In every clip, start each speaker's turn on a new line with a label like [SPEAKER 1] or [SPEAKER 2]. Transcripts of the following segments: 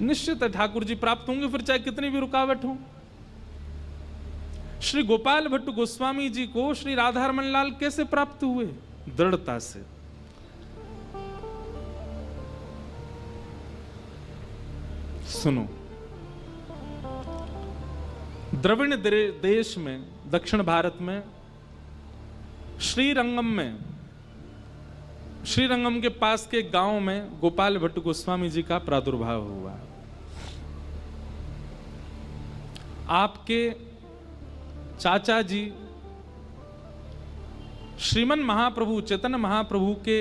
[SPEAKER 1] निश्चित है ठाकुर जी प्राप्त होंगे, फिर चाहे कितनी भी रुकावट हो। श्री गोपाल भट्ट गोस्वामी जी को श्री राधारमण लाल कैसे प्राप्त हुए? दृढ़ता से। सुनो, द्रविड़ देश में, दक्षिण भारत में, श्रीरंगम के पास के गांव में गोपाल भट्ट गोस्वामी जी का प्रादुर्भाव हुआ। आपके चाचा जी श्रीमन महाप्रभु, चैतन्य महाप्रभु के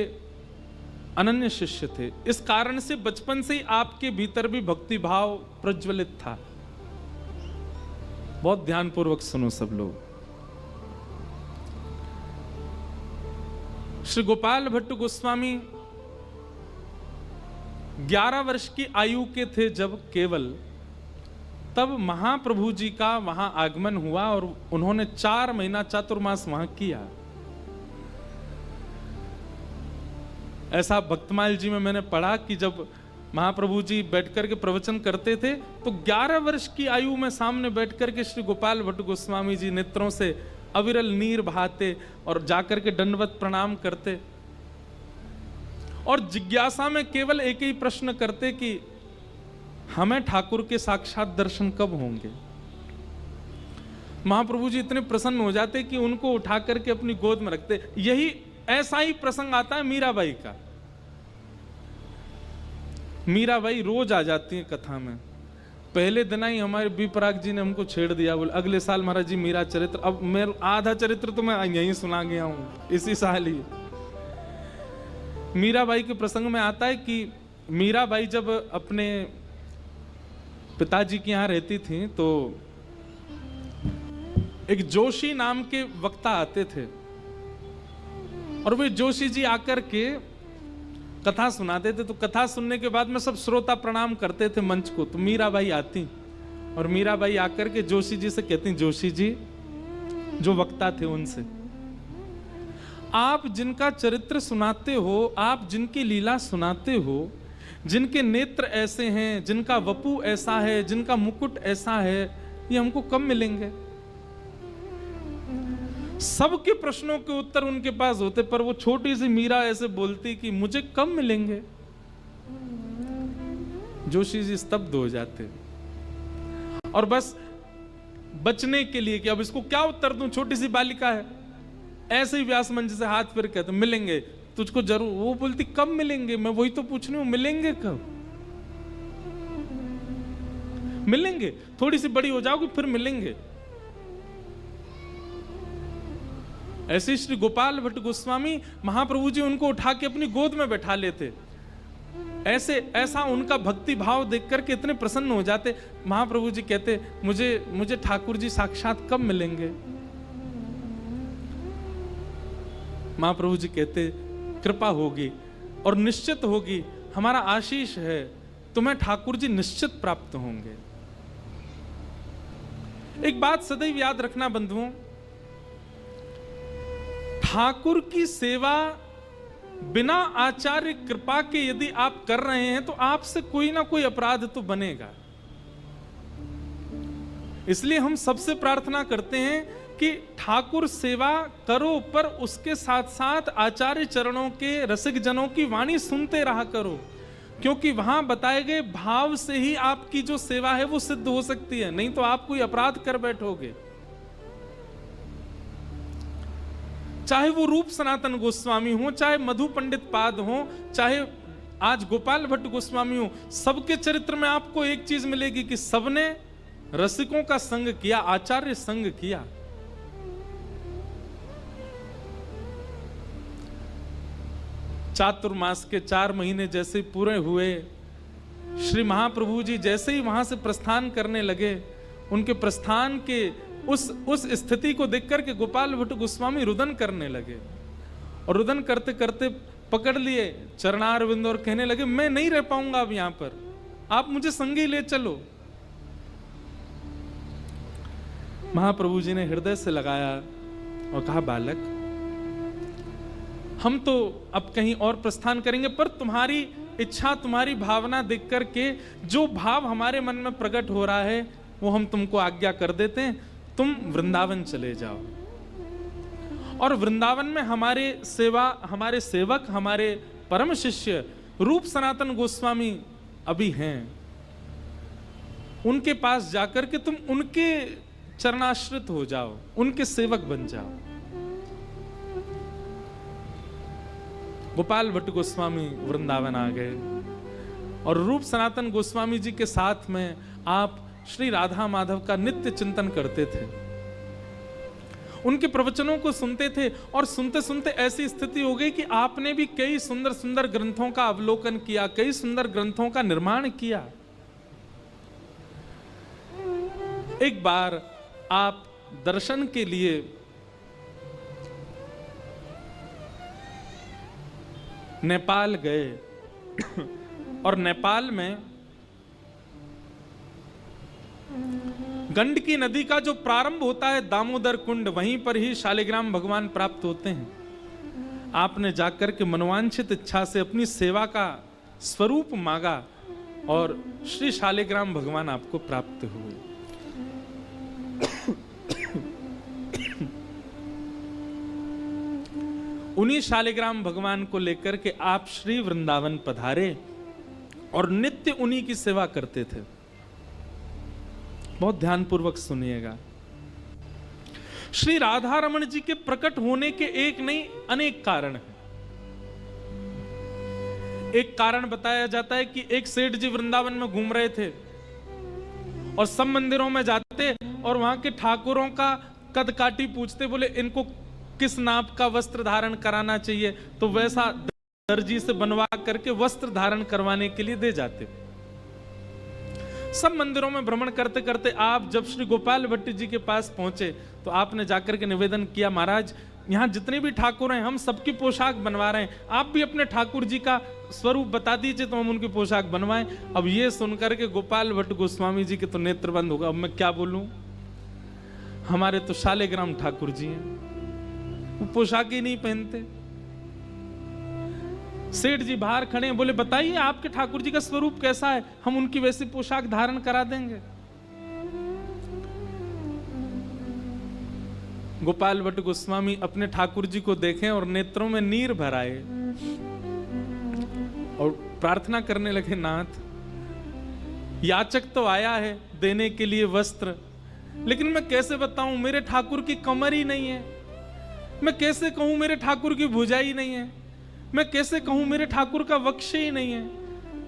[SPEAKER 1] अनन्य शिष्य थे। इस कारण से बचपन से ही आपके भीतर भी भक्ति भाव प्रज्वलित था। बहुत ध्यानपूर्वक सुनो सब लोग। श्री गोपाल भट्ट गोस्वामी 11 वर्ष की आयु के थे जब केवल, तब महाप्रभु जी का वहां आगमन हुआ और उन्होंने 4 महीना चातुर्मास वहां किया। ऐसा भक्तमाल जी में मैंने पढ़ा कि जब महाप्रभु जी बैठकर के प्रवचन करते थे तो 11 वर्ष की आयु में सामने बैठकर के श्री गोपाल भट्ट गोस्वामी जी नेत्रों से अविरल नीर बहाते और जाकर के दंडवत प्रणाम करते और जिज्ञासा में केवल एक ही प्रश्न करते कि हमें ठाकुर के साक्षात दर्शन कब होंगे। महाप्रभु जी इतने प्रसन्न हो जाते कि उनको उठा करके अपनी गोद में रखते। यही ऐसा ही प्रसंग आता है मीराबाई का। मीराबाई रोज आ जाती है कथा में। पहले दिन ही हमारे बी पराग जी ने हमको छेड़ दिया, बोले अगले साल महाराज जी मीरा चरित्र। अब मेरा आधा चरित्र तो मैं यहीं सुना गया हूं इसी साल ही। मीराबाई के प्रसंग में आता है कि मीराबाई जब अपने पिताजी के यहां रहती थी तो एक जोशी नाम के वक्ता आते थे और वे जोशी जी आकर के कथा सुनाते थे। तो कथा सुनने के बाद में सब श्रोता प्रणाम करते थे मंच को। तो मीराबाई आती और मीराबाई आकर के जोशी जी से कहती, जोशी जी जो वक्ता थे उनसे, आप जिनका चरित्र सुनाते हो, आप जिनकी लीला सुनाते हो, जिनके नेत्र ऐसे हैं, जिनका वपु ऐसा है, जिनका मुकुट ऐसा है, ये हमको कब मिलेंगे? सबके प्रश्नों के उत्तर उनके पास होते, पर वो छोटी सी मीरा ऐसे बोलती कि मुझे कब मिलेंगे। जोशी जी स्तब्ध हो जाते और बस बचने के लिए कि अब इसको क्या उत्तर दूं, छोटी सी बालिका है, ऐसे ही व्यास मंच से हाथ फिर कहते मिलेंगे तुझको जरूर। वो बोलती कब मिलेंगे? मैं वही तो पूछ रही हूं, मिलेंगे कब? मिलेंगे, थोड़ी सी बड़ी हो जाओगी फिर मिलेंगे। ऐसे श्री गोपाल भट्ट गोस्वामी महाप्रभु जी उनको उठा के अपनी गोद में बैठा लेते। ऐसा उनका भक्ति भाव देख करके इतने प्रसन्न हो जाते। महाप्रभु जी कहते मुझे ठाकुर जी साक्षात कब मिलेंगे? महाप्रभु जी कहते कृपा होगी और निश्चित होगी, हमारा आशीष है, तुम्हें ठाकुर जी निश्चित प्राप्त होंगे। एक बात सदैव याद रखना बंधुओं, ठाकुर की सेवा बिना आचार्य कृपा के यदि आप कर रहे हैं तो आपसे कोई ना कोई अपराध तो बनेगा। इसलिए हम सबसे प्रार्थना करते हैं कि ठाकुर सेवा करो, पर उसके साथ साथ आचार्य चरणों के रसिक जनों की वाणी सुनते रहा करो, क्योंकि वहां बताए गए भाव से ही आपकी जो सेवा है वो सिद्ध हो सकती है, नहीं तो आप कोई अपराध कर बैठोगे। चाहे वो रूप सनातन गोस्वामी हो, चाहे मधु पंडित पाद हो, चाहे आज गोपाल भट्ट गोस्वामी हो, सबके चरित्र में आपको एक चीज मिलेगी कि सबने रसिकों का संग किया, आचार्य संग किया। चातुर्मास के 4 महीने जैसे पूरे हुए, श्री महाप्रभु जी जैसे ही वहां से प्रस्थान करने लगे, उनके प्रस्थान के उस स्थिति को देखकर के गोपाल भट्ट गोस्वामी रुदन करने लगे और रुदन करते करते पकड़ लिए चरणारविंद और कहने लगे मैं नहीं रह पाऊंगा अब यहां पर, आप मुझे संगी ले चलो। महाप्रभु जी ने हृदय से लगाया और कहा बालक, हम तो अब कहीं और प्रस्थान करेंगे, पर तुम्हारी इच्छा, तुम्हारी भावना देख करके जो भाव हमारे मन में प्रकट हो रहा है वो हम तुमको आज्ञा कर देते हैं, तुम वृंदावन चले जाओ। और वृंदावन में हमारे सेवक, हमारे परम शिष्य रूप सनातन गोस्वामी अभी हैं, उनके पास जाकर के तुम उनके चरणाश्रित हो जाओ, उनके सेवक बन जाओ। गोपाल भट्ट गोस्वामी वृंदावन आ गए और रूप सनातन गोस्वामी जी के साथ में आप श्री राधा माधव का नित्य चिंतन करते थे, उनके प्रवचनों को सुनते थे। और सुनते सुनते ऐसी स्थिति हो गई कि आपने भी कई सुंदर सुंदर ग्रंथों का अवलोकन किया, कई सुंदर ग्रंथों का निर्माण किया। एक बार आप दर्शन के लिए नेपाल गए और नेपाल में गंडकी नदी का जो प्रारंभ होता है दामोदर कुंड, वहीं पर ही शालिग्राम भगवान प्राप्त होते हैं। आपने जाकर के मनोवांछित इच्छा से अपनी सेवा का स्वरूप मांगा और श्री शालिग्राम भगवान आपको प्राप्त हुए। उन्हीं शालिग्राम भगवान को लेकर के आप श्री वृंदावन पधारे और नित्य उन्हीं की सेवा करते थे। बहुत ध्यानपूर्वक सुनिएगा। श्री राधा रमण जी के प्रकट होने के एक नहीं अनेक कारण हैं। एक कारण बताया जाता है कि एक सेठ जी वृंदावन में घूम रहे थे और सब मंदिरों में जाते और वहां के ठाकुरों का कद काटी पूछते, बोले इनको किस नाप का वस्त्र धारण कराना चाहिए, तो वैसा दर्जी से बनवा करके वस्त्र धारण करवाने के लिए दे जाते। सब मंदिरों में भ्रमण करते करते आप जब श्री गोपाल भट्ट जी के पास पहुंचे तो आपने जाकर के निवेदन किया, महाराज यहां जितने भी ठाकुर हैं हम सबकी पोशाक बनवा रहे हैं, आप भी अपने ठाकुर जी का स्वरूप बता दीजिए तो हम उनकी पोशाक बनवाएं। अब ये सुनकर के गोपाल भट्ट गोस्वामी जी के तो नेत्र बंद होगा। अब मैं क्या बोलूं, हमारे तो शालिग्राम ठाकुर जी हैं, वो पोशाक ही नहीं पहनते। सेठ जी बाहर खड़े हैं, बोले बताइए आपके ठाकुर जी का स्वरूप कैसा है, हम उनकी वैसी पोशाक धारण करा देंगे। गोपाल भट्ट गोस्वामी अपने ठाकुर जी को देखें और नेत्रों में नीर भर आए और प्रार्थना करने लगे, नाथ याचक तो आया है देने के लिए वस्त्र, लेकिन मैं कैसे बताऊं मेरे ठाकुर की कमर ही नहीं है, मैं कैसे कहूं मेरे ठाकुर की भुजा ही नहीं है, मैं कैसे कहूं मेरे ठाकुर का वक्ष ही नहीं है,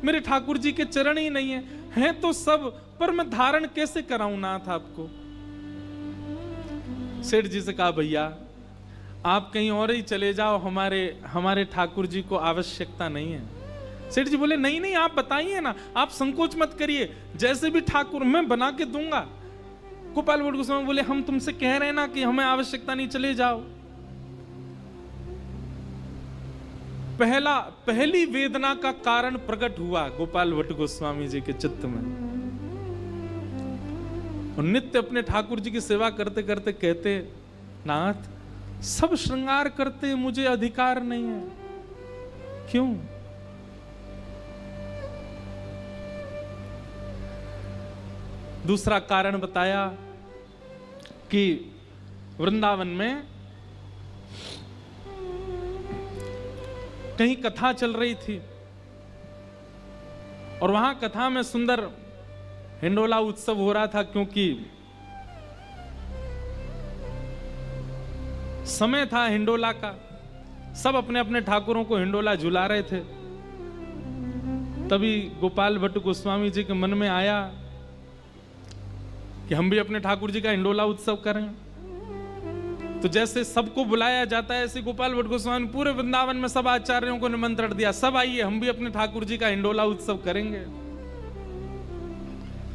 [SPEAKER 1] मेरे ठाकुर जी के चरण ही नहीं है तो सब, पर मैं धारण कैसे कराऊं नाथ आपको। सेठ जी से कहा, भैया आप कहीं और ही चले जाओ, हमारे ठाकुर जी को आवश्यकता नहीं है। सेठ जी बोले नहीं नहीं आप बताइए ना, आप संकोच मत करिए, जैसे भी ठाकुर मैं बना के दूंगा। गोपाल भट्ट गोस्वामी बोले हम तुमसे कह रहे हैं ना कि हमें आवश्यकता नहीं, चले जाओ। पहली वेदना का कारण प्रकट हुआ गोपाल भट्ट गोस्वामी जी के चित्त में, और नित्य अपने ठाकुर जी की सेवा करते करते कहते, नाथ सब श्रृंगार करते मुझे अधिकार नहीं है, क्यों? दूसरा कारण बताया कि वृंदावन में कहीं कथा चल रही थी और वहां कथा में सुंदर हिंडोला उत्सव हो रहा था, क्योंकि समय था हिंडोला का, सब अपने अपने ठाकुरों को हिंडोला झुला रहे थे। तभी गोपाल भट्ट गोस्वामी जी के मन में आया कि हम भी अपने ठाकुर जी का हिंडोला उत्सव करें। तो जैसे सबको बुलाया जाता है, ऐसे गोपाल भट्ट गोस्वामी पूरे वृंदावन में सब आचार्यों को निमंत्रण दिया, सब आइए हम भी अपने ठाकुर जी का हिंडोला उत्सव करेंगे।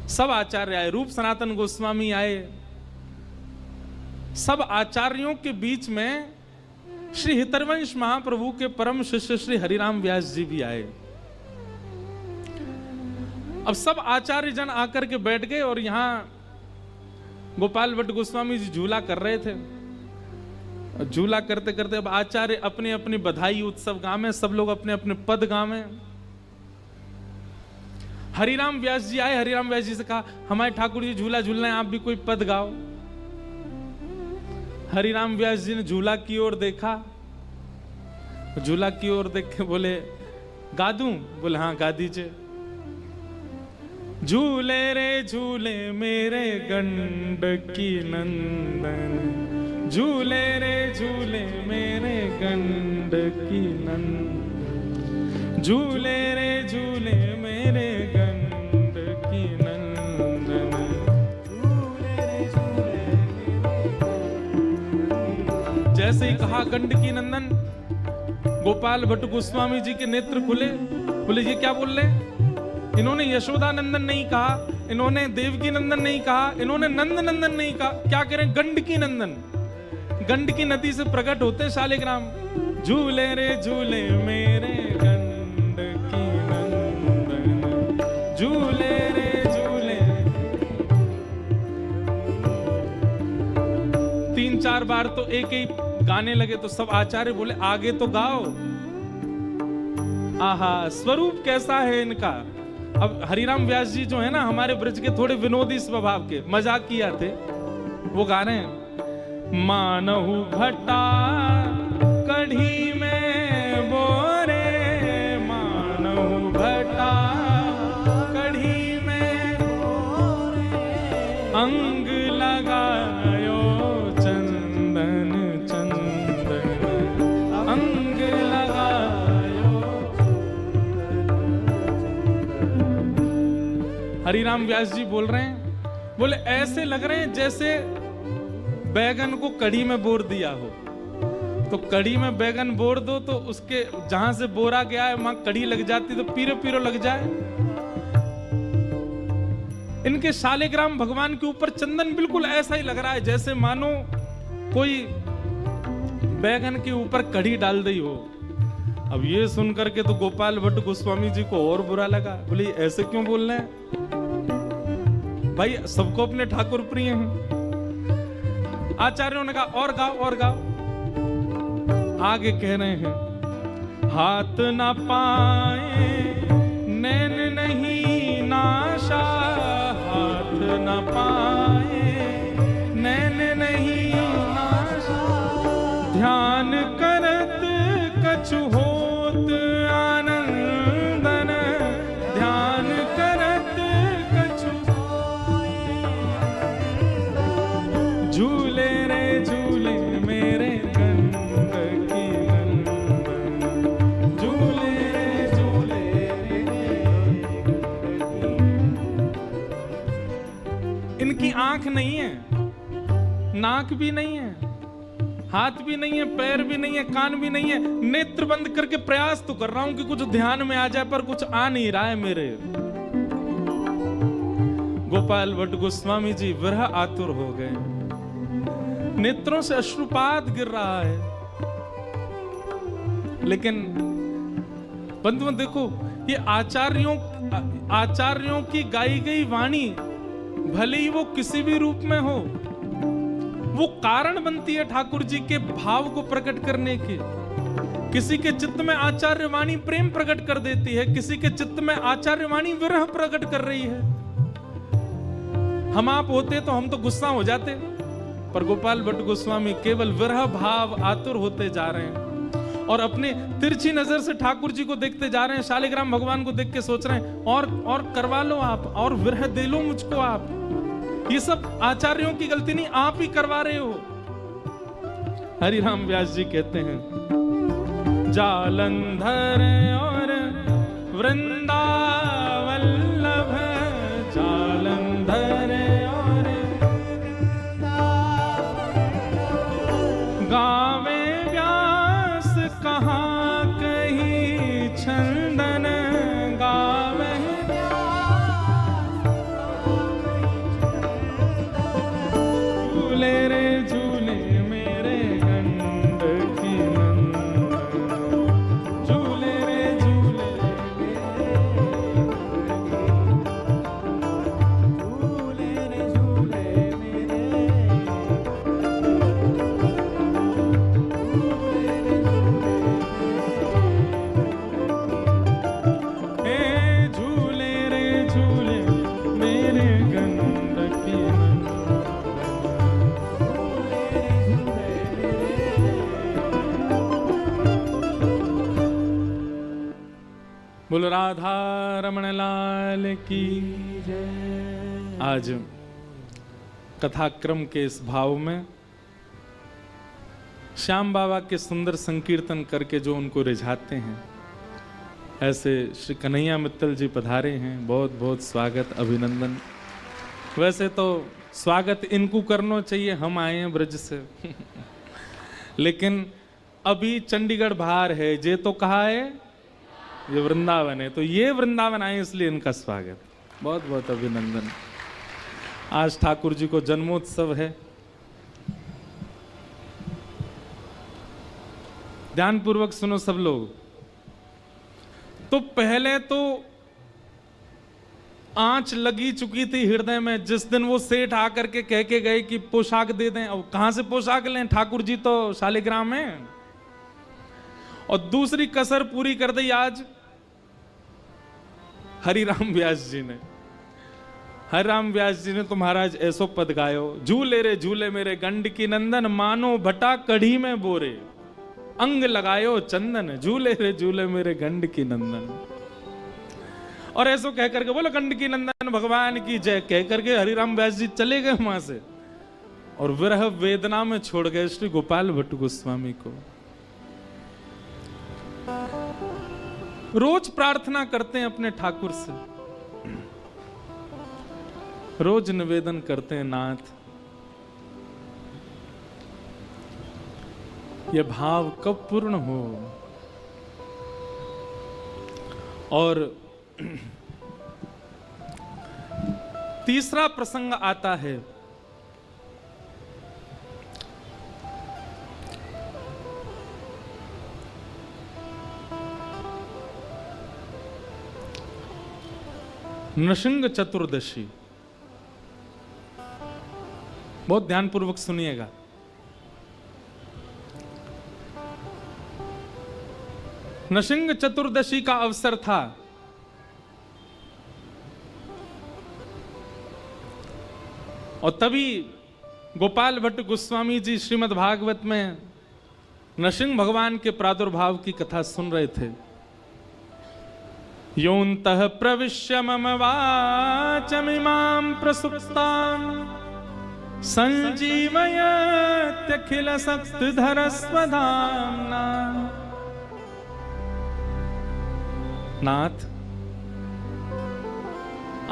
[SPEAKER 1] सब आचार्य आए, रूप सनातन गोस्वामी आए, सब आचार्यों के बीच में श्री हितरवंश महाप्रभु के परम शिष्य श्री हरिराम व्यास जी भी आए। अब सब आचार्य जन आकर के बैठ गए और यहां गोपाल भट्ट गोस्वामी जी झूला कर रहे थे। झूला करते करते अब आचार्य अपने अपनी बधाई उत्सव गावे, सब लोग अपने अपने पद गावे। हरिराम व्यास जी आए, हरिराम व्यास जी से कहा हमारे ठाकुर जी झूला झूलना है, आप भी कोई पद गाओ। हरिराम व्यास जी ने झूला की ओर देखा, झूला की ओर देख के बोले गा दूं? बोले हाँ गा दीजिए। झूले रे झूले मेरे गंडकी नंदन, झूले रे झूले मेरे गंडकी नंदन, झूले रे झूले मेरे गंडकी नंदन, झूले रे झूले। जैसे ही कहा गंडकी नंदन, गोपाल भट्ट गोस्वामी जी के नेत्र खुले। बोले ये क्या बोल रहे? इन्होंने यशोदा नंदन नहीं कहा, इन्होंने देवकी नंदन नहीं कहा, इन्होंने नंद नंदन नहीं कहा, क्या करें? गंडकी नंदन। गंडकी नदी से प्रकट होते शालिग्राम। झूले रे झूले मेरे गंडकी नंदन, झूले रे झूले। 3-4 बार तो एक ही गाने लगे तो सब आचार्य बोले आगे तो गाओ। आहा, स्वरूप कैसा है इनका। अब हरिराम व्यास जी जो है ना, हमारे ब्रज के थोड़े विनोदी स्वभाव के, मजाक किया थे। वो गा रहे हैं मानहु भट्टा कढ़ी में बोरे, मानहु भट्टा कढ़ी में बोरे, अंग लगायो चंदन चंदन, अंग लगायो। हरिराम व्यास जी बोल रहे हैं, बोले ऐसे लग रहे हैं जैसे बैगन को कड़ी में बोर दिया हो। तो कड़ी में बैगन बोर दो तो उसके जहां से बोरा गया है वहां कड़ी लग जाती तो पीरो पीरो लग जाए। इनके शालिग्राम भगवान के ऊपर चंदन बिल्कुल ऐसा ही लग रहा है जैसे मानो कोई बैगन के ऊपर कड़ी डाल दी हो। अब ये सुन करके तो गोपाल भट्ट गोस्वामी जी को और बुरा लगा। बोले ऐसे क्यों बोल रहे हैं भाई, सबको अपने ठाकुर प्रिय हैं। आचार्यों ने कहा और गाओ और गाओ। आगे कह रहे हैं हाथ ना पाए नैन नहीं नाशा, हाथ ना पाए नैन नहीं नाशा, ध्यान करत कछु होत आनंदन, ध्यान करत कछु। झूले रे झूले मेरे गंडकी नंदन, झूले रे झूले मेरे। इनकी आंख नहीं है, नाक भी नहीं है, हाथ भी नहीं है, पैर भी नहीं है, कान भी नहीं है। नेत्र बंद करके प्रयास तो कर रहा हूं कि कुछ ध्यान में आ जाए, पर कुछ आ नहीं रहा है मेरे। गोपाल भट्ट गोस्वामी जी विरह आतुर हो गए, नेत्रों से अश्रुपात गिर रहा है। लेकिन बंधुओं देखो, ये आचार्यों की गाई गई वाणी भले ही वो किसी भी रूप में हो, वो कारण बनती है ठाकुर जी के भाव को प्रकट करने के। किसी के चित्त में आचार्य वाणी प्रेम प्रकट कर देती है, किसी के चित्त में आचार्य वाणी विरह प्रकट कर रही है। हम आप होते तो हम तो गुस्सा हो जाते, पर गोपाल भट्ट गोस्वामी केवल विरह भाव आतुर होते जा रहे हैं और अपने तिरछी नजर से ठाकुर जी को देखते जा रहे हैं। शालिग्राम भगवान को देख के सोच रहे हैं और करवा लो आप, और विरह दे लो मुझको आप। ये सब आचार्यों की गलती नहीं, आप ही करवा रहे हो। हरिराम व्यास जी कहते हैं जालंधर और वृंदावल्लभ, जालंधर और गावे व्यास कहाँ कहीं छंदन, गावे झूले रे झूले मेरे गंडकी नंदन, झूले रे झूले। राधा रमण लाल की जय। आज कथाक्रम के इस भाव में श्याम बाबा के सुंदर संकीर्तन करके जो उनको रिझाते हैं, ऐसे श्री कन्हैया मित्तल जी पधारे हैं। बहुत बहुत स्वागत, अभिनंदन। वैसे तो स्वागत इनको करना चाहिए, हम आए हैं ब्रज से लेकिन अभी चंडीगढ़ बाहर है, जे तो कहा है ये वृंदावन है, तो ये वृंदावन आए इसलिए इनका स्वागत। बहुत बहुत अभिनंदन। आज ठाकुर जी को जन्मोत्सव है। ध्यान पूर्वक सुनो सब लोग। तो पहले तो आंच लगी चुकी थी हृदय में जिस दिन वो सेठ आकर के कह के गए कि पोशाक दे दें। अब कहां से पोशाक लें, ठाकुर जी तो शालिग्राम में। और दूसरी कसर पूरी कर दी आज हरिराम व्यास जी ने। हरिराम व्यास जी ने तो महाराज ऐसो पद गायो, झूले रे झूले मेरे गंड की नंदन, मानो भटा कढ़ी में बोरे, अंग लगायो चंदन, झूले रे झूले मेरे गंड की नंदन। और ऐसो कह करके बोलो गंड की नंदन भगवान की जय कह करके हरिराम व्यास जी चले गए वहां से और विरह वेदना में छोड़ गए श्री गोपाल भट्ट गोस्वामी को। रोज प्रार्थना करते हैं अपने ठाकुर से, रोज निवेदन करते हैं, नाथ यह भाव कब पूर्ण हो। और तीसरा प्रसंग आता है नृसिंह चतुर्दशी। बहुत ध्यानपूर्वक सुनिएगा। नृसिंह चतुर्दशी का अवसर था। और तभी गोपाल भट्ट गोस्वामी जी श्रीमद् भागवत में नृसिंह भगवान के प्रादुर्भाव की कथा सुन रहे थे। योऽन्तः प्रविश्य मम वाचमिमां प्रसुप्तां संजीवयत्यखिल शक्तिधरस्वधाम्ना। नाथ,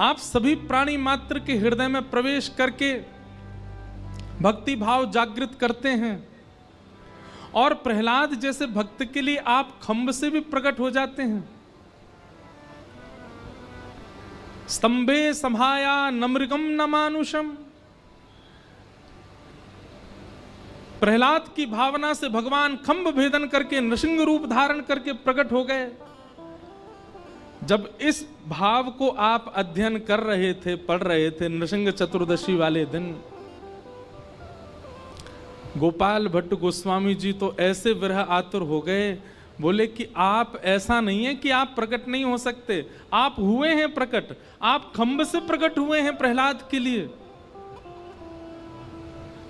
[SPEAKER 1] आप सभी प्राणी मात्र के हृदय में प्रवेश करके भक्ति भाव जागृत करते हैं और प्रहलाद जैसे भक्त के लिए आप खंभ से भी प्रकट हो जाते हैं। स्तंभे संभाया न मृगम न मानुषम। प्रहलाद की भावना से भगवान खंभ भेदन करके नृसिंह रूप धारण करके प्रकट हो गए। जब इस भाव को आप अध्ययन कर रहे थे, पढ़ रहे थे नृसिंह चतुर्दशी वाले दिन, गोपाल भट्ट गोस्वामी जी तो ऐसे विरह आतुर हो गए, बोले कि आप ऐसा नहीं है कि आप प्रकट नहीं हो सकते, आप हुए हैं प्रकट, आप खंभ से प्रकट हुए हैं प्रहलाद के लिए।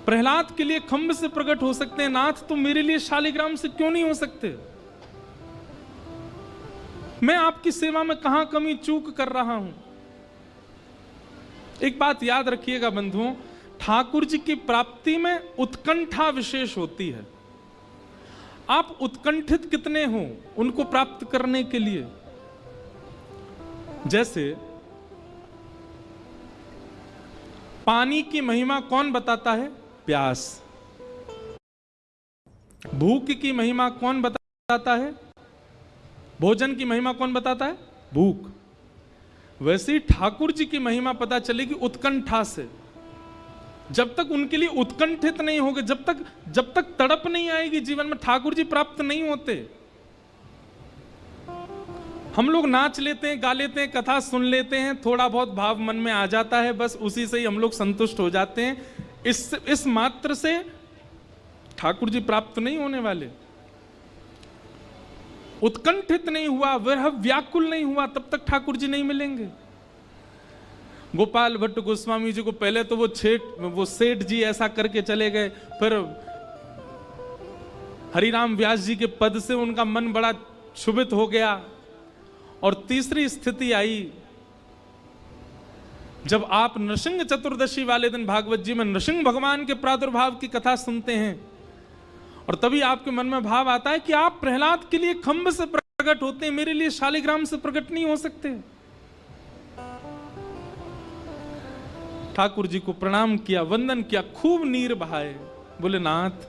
[SPEAKER 1] प्रहलाद के लिए खंभ से प्रकट हो सकते हैं, नाथ तो मेरे लिए शालिग्राम से क्यों नहीं हो सकते? मैं आपकी सेवा में कहां कमी चूक कर रहा हूं? एक बात याद रखिएगा बंधुओं, ठाकुर जी की प्राप्ति में उत्कंठा विशेष होती है। आप उत्कंठित कितने हो उनको प्राप्त करने के लिए। जैसे पानी की महिमा कौन बताता है? प्यास। भूख की महिमा कौन बताता है? भोजन की महिमा कौन बताता है? भूख। वैसे ही ठाकुर जी की महिमा पता चलेगी उत्कंठा से। जब तक उनके लिए उत्कंठित नहीं होगे, जब तक तड़प नहीं आएगी जीवन में, ठाकुर जी प्राप्त नहीं होते। हम लोग नाच लेते हैं, गा लेते हैं, कथा सुन लेते हैं, थोड़ा बहुत भाव मन में आ जाता है, बस उसी से ही हम लोग संतुष्ट हो जाते हैं। इस मात्र से ठाकुर जी प्राप्त नहीं होने वाले। उत्कंठित नहीं हुआ, विरह व्याकुल नहीं हुआ, तब तक ठाकुर जी नहीं मिलेंगे। गोपाल भट्ट गोस्वामी जी को पहले तो वो सेठ जी ऐसा करके चले गए, फिर हरिराम व्यास जी के पद से उनका मन बड़ा क्षुभित हो गया और तीसरी स्थिति आई जब आप नृसिंह चतुर्दशी वाले दिन भागवत जी में नृसिंह भगवान के प्रादुर्भाव की कथा सुनते हैं, और तभी आपके मन में भाव आता है कि आप प्रहलाद के लिए खंभ से प्रकट होते हैं, मेरे लिए शालिग्राम से प्रकट नहीं हो सकते। ठाकुर जी को प्रणाम किया, वंदन किया, खूब नीर बहाए, बोले नाथ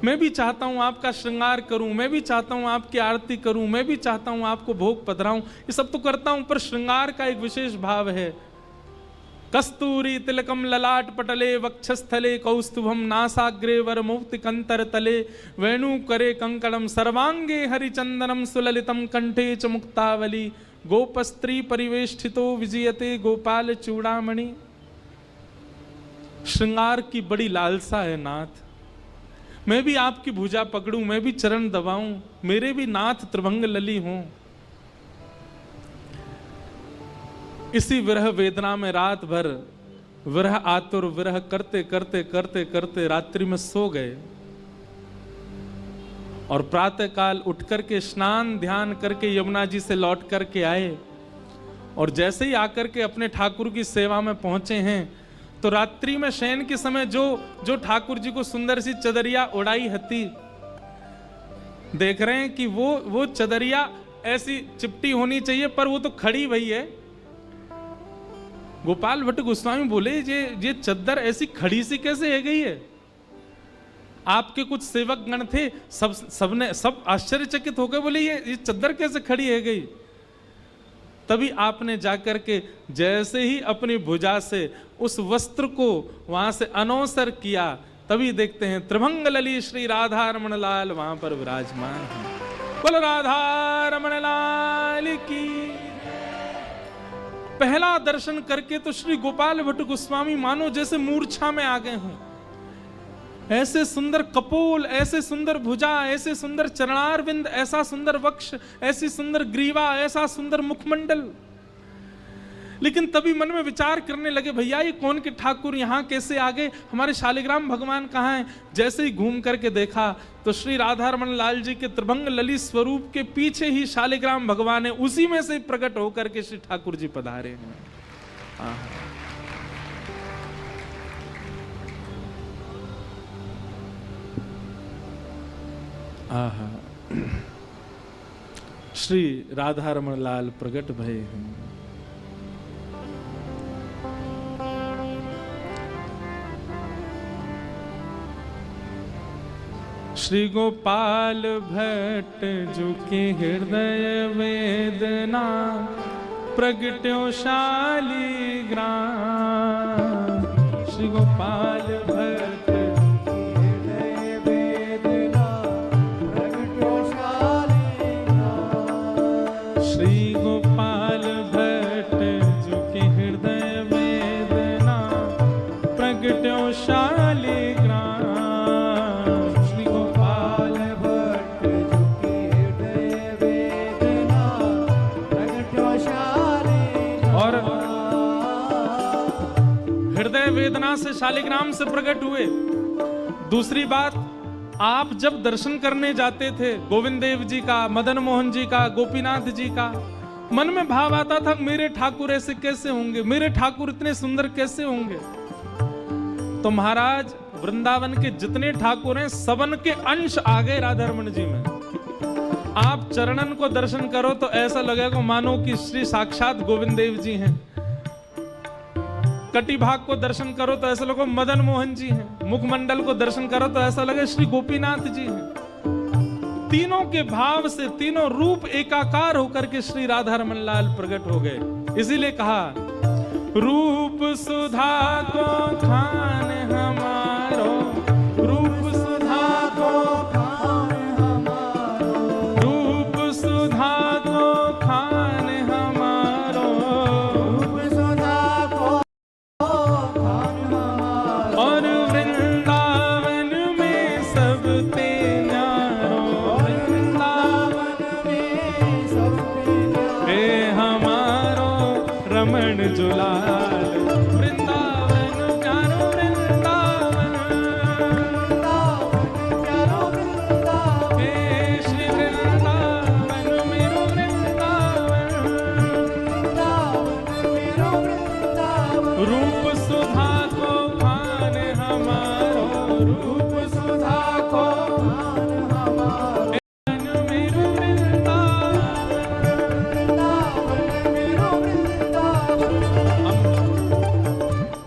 [SPEAKER 1] मैं भी चाहता हूं आपका श्रृंगार करूं, मैं भी चाहता हूं आपकी आरती करूं, मैं भी चाहता हूं आपको भोग पधराऊं, ये सब तो करता हूं, पर श्रृंगार का एक विशेष भाव है। कस्तूरी तिलकम ललाट पटले वक्षस्थले कौस्तुभम नासाग्रे वरमौक्ति कंतर तले वेणु करे कंकणम सर्वांगे हरिचंदनम सुललितम कंठे च मुक्तावली गोपस्त्री परिवेष्टितो विजयते गोपाल चूड़ामणि। श्रृंगार की बड़ी लालसा है नाथ, मैं भी आपकी भुजा पकड़ूं, मैं भी चरण दबाऊं, मेरे भी नाथ त्रिभंग लली हों। इसी विरह वेदना में रात भर विरह आतुर विरह करते करते करते करते रात्रि में सो गए, और प्रातः काल उठ करके स्नान ध्यान करके यमुना जी से लौट करके आए, और जैसे ही आकर के अपने ठाकुर की सेवा में पहुंचे हैं तो रात्रि में शयन के समय जो ठाकुर जी को सुंदर सी चदरिया उड़ाई हती, देख रहे हैं कि वो चदरिया ऐसी चिपटी होनी चाहिए, पर वो तो खड़ी भई है। गोपाल भट्ट गोस्वामी बोले ये चद्दर ऐसी खड़ी सी कैसे है गई है? आपके कुछ सेवक गण थे, सब आश्चर्यचकित हो गए, बोले ये चद्दर कैसे खड़ी है गई? तभी आपने जाकर के जैसे ही अपनी भुजा से उस वस्त्र को वहां से अनौसर किया, तभी देखते हैं त्रिभंग लली श्री राधा रमण लाल वहां पर विराजमान है। बोल राधा रमण लाल की। पहला दर्शन करके तो श्री गोपाल भट्ट गोस्वामी मानो जैसे मूर्छा में आ गए हों। ऐसे सुंदर कपोल, ऐसे सुंदर भुजा, ऐसे सुंदर चरणारविंद, ऐसा सुंदर वक्ष, ऐसी सुंदर ग्रीवा, ऐसा सुंदर मुखमंडल। लेकिन तभी मन में विचार करने लगे, भैया ये कौन के ठाकुर यहाँ कैसे आ गए, हमारे शालिग्राम भगवान कहाँ हैं? जैसे ही घूम करके देखा तो श्री राधा रमण लाल जी के त्रिभंग ललित स्वरूप के पीछे ही शालिग्राम भगवान है, उसी में से प्रकट होकर के श्री ठाकुर जी पधारे हैं। आहा, श्री राधा रमण लाल प्रगट भय हैं। श्री गोपाल भट्ट जुके हृदय वेदना प्रगट्यो शालिग्राम। श्री गोपाल भट्ट हृदय वेदना प्रगट्यो शालिग्राम। श्री गोपाल भट्ट जुके हृदय वेदना प्रगट्यो शालिग्राम। वेदना से शालिग्राम से प्रकट हुए। दूसरी बात, आप जब दर्शन करने जाते थे गोविंद देव जी का, मदन मोहन जी का, गोपीनाथ जी का, मन में भाव आता था मेरे ठाकुर ऐसे कैसे होंगे, मेरे ठाकुर इतने सुंदर कैसे होंगे। तो महाराज वृंदावन के जितने ठाकुर हैं सबन के अंश आ गए राधा रमण जी में। आप चरणन को दर्शन करो तो ऐसा लगेगा मानो कि श्री साक्षात गोविंद देव जी हैं। कटी भाग को दर्शन करो तो ऐसा लगे मदन मोहन जी हैं। मुखमंडल को दर्शन करो तो ऐसा लगे श्री गोपीनाथ जी हैं। तीनों के भाव से तीनों रूप एकाकार होकर के श्री राधा रमण लाल प्रकट हो गए। इसीलिए कहा रूप सुधा को खान हमारो, रूप सुधा को खान हमारो, रूप सुधा को खान हमारो, रूप सुधा को खान हमारो, और वृंदावन में सब ते न्यारो, वृंदावन में सब ते न्यारो, हे हमारो रमण जुलाल, वृंदावन प्यारो, वृंदावन रूप सुधा को खान हमारो, रूप सुधा को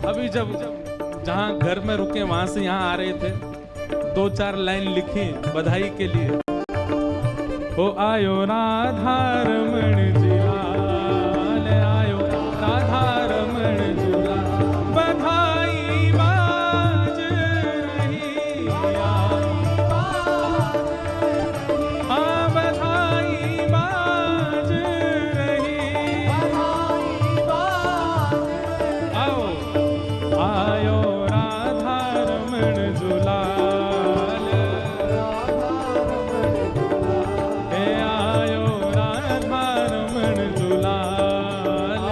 [SPEAKER 1] अभी जब जहाँ घर में रुके वहां से यहाँ आ रहे थे, 2-4 लाइन लिखी बधाई के लिए। ओ आयो राधा रमण जी लाल, आयो राधा रमण जी लाल, बधाई बाज रही, हाँ बधाई बाज रही, आओ आयो राधा रमण जुलाल, हे आयो राधा रमण जुलाल,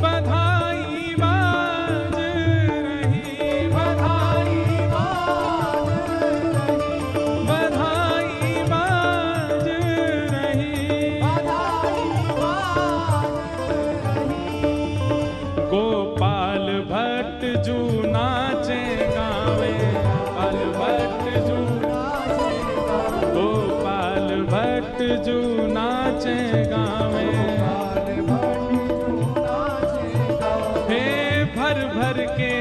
[SPEAKER 1] बधाई बाज रही, बधाई बाज रही, गोपाल भट्ट जू नाचे गावे, गोपाल भट्ट जू, गोपाल भट्ट जू नाचे गावे, हे भर भर के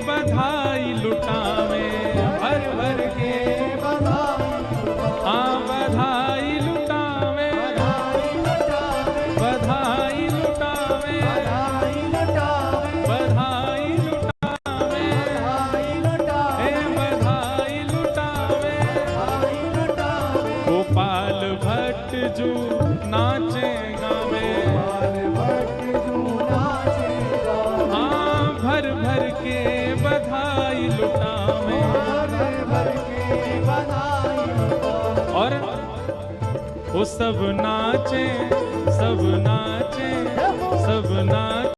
[SPEAKER 1] बधाई लुटावे, भर भर के हाँ बधाई लुटावे, बधाई लुटावे, बधाई लुटावे, हे बधाई लुटावे, गोपाल भट्ट जू नाचे गावे, हाँ भर भर के बधाई लुटावे, और वो सब नाचे, सब नाचे, सब नाचे।